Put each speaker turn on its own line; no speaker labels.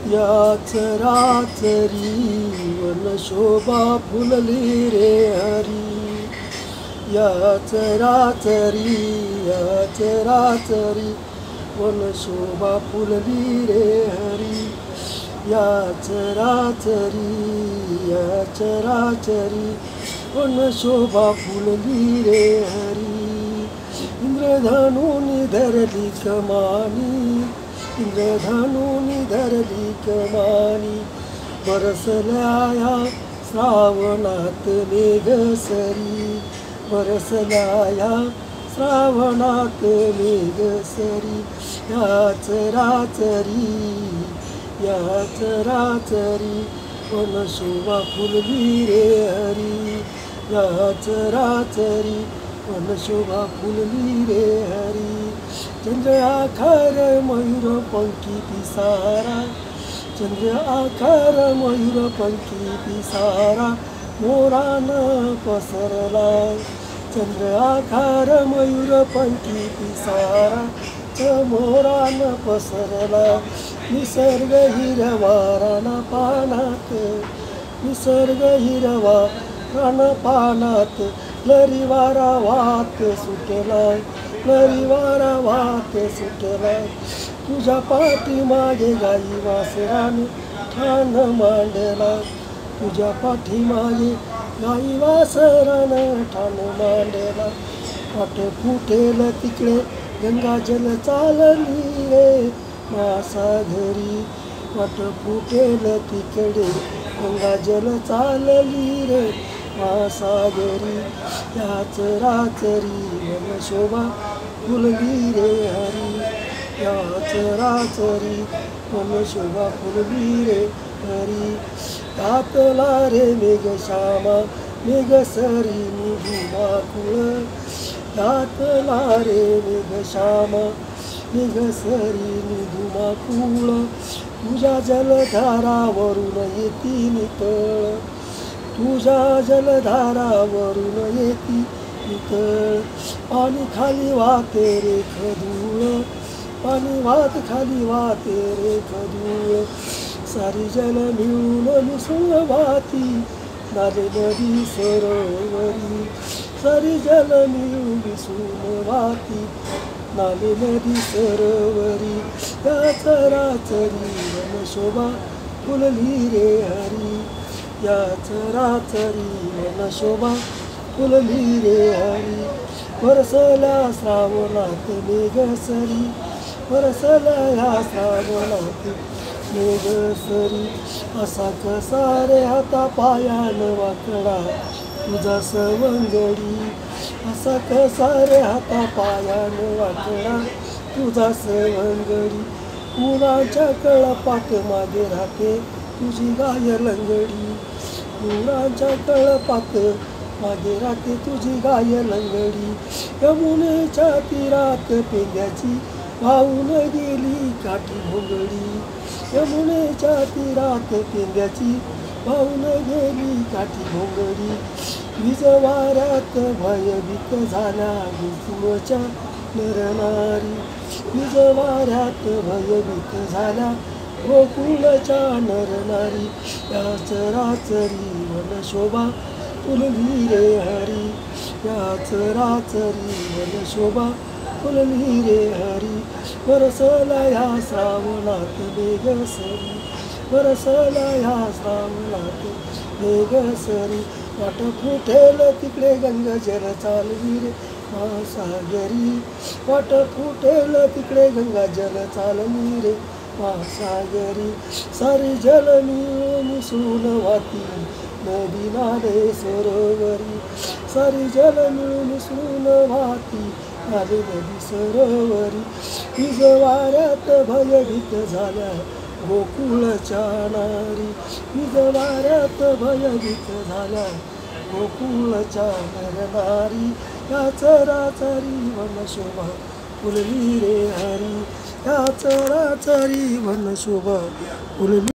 याच रात्री वनशोभा फुलली रे हरी, याच रात्री वनशोभा फुलली रे हरी, याच रात्री वनशोभा फुलली रे हरी. इंद्रधनुनी धरली कमानी, इंद्रधनुनी धरली कमानी, बरसल्या या श्रावणात मेघसरी, बरसल्या या श्रावणात मेघसरी. याच रात्री वनशोभा फुलली रे हरी, याच रात्री वनशोभा फुलली रे हरी. चंद्र आकार मयूर पंखी पिसारा, चंद्र आकार मयूर पंखी पिसारा, मोरान पसरला. चंद्र आकार मयूर पंखी पिसारा, मोरान पसरला. निसर्ग हिरवा रानपानात, निसर्ग हिरवा रानपानात, लरी वारा वाहत सुटलाय, लरी वारा वाहत सुटलाय. तुझ्या पाठीमागे गाई वासराने ठाण मांडला, तुझ्या पाठीमागे गाई वासरानं ठाण मांडला. वाट फुटेल तिकडे गंगाजल चालली रे महासागरी, वाट फुटेल तिकडे गंगाजल चालली रे महासागरी. याच रात्री वनशोभा फुलली रे हरी, याच रात्री वनशोभा फुलली रे हरी. घातला रे मेघश्यामा मेघसरी निधुमाकुळ, घातला रे मेघश्यामा मेघसरी निधुमाकुळ. तुझ्या जलधारावरून येती नितळ, तुझ्या जलधारावरून येती नितळ. पाणी खाली वाहते रे खदूळ, पाणी वाहत खाली वाहते रे खदूळ. सारी जल मिळून मिसळून वाहती नाले नदी सरोवरी, सारी जल मिळून मिसळून वाहती नाले नदी सरोवरी. याच रात्री वनशोभा फुलली रे हरी, याच रात्री वनशोभा फुलली रे हरी. बरसल्या श्रावणात मेघसरी, बरसल्या श्रावणात मेघसरी. असा कसा रे हाता पायान वाकडा तुझा सवंगडी, असा कसा रे हाता पायान वाकडा तुझा सवंगडी. मुलाच्या कळपात मागे राहते तुझी गाय लंगडी, मुलाच्या कळपात मागे राहते तुझी गाय लंगडी. यमुनेच्या तीरात पेंद्याची वाहून गेली काठी भोंगडी, यमुनेच्या तीरात पेंद्याची वाहून गेली काठी भोंगडी. वीज वाऱ्यात भयभीत झाल्या गोकुळच्या नरनारी, वीज वाऱ्यात भयभीत झाल्या गोकुळच्या नरनारी. याच रात्री वनशोभा फुलली रे हरी, याच रात्री वनशोभा फुलली रे हरी. बरसल्या या श्रावणात मेघसरी, बरसल्या या श्रावणात मेघसरी. वाट फुटेल तिकडे गंगाजल चालली रे महासागरी, वाट फुटेल तिकडे गंगाजल चालली रे महासागरी. सारी जल मिसळून वाहती नदी नाले सरोवरी, सारी जल मिसळून वाहती नाले नदी सरोवरी. वीज वाऱ्यात भयभीत झाल्या गोकुळच्या नारी, वीज वाऱ्यात भयभीत झाल्या गोकुळच्या नरनारी. याच रात्री वनशोभा फुलली रे हरी, याच रात्री वनशोभा फुलली.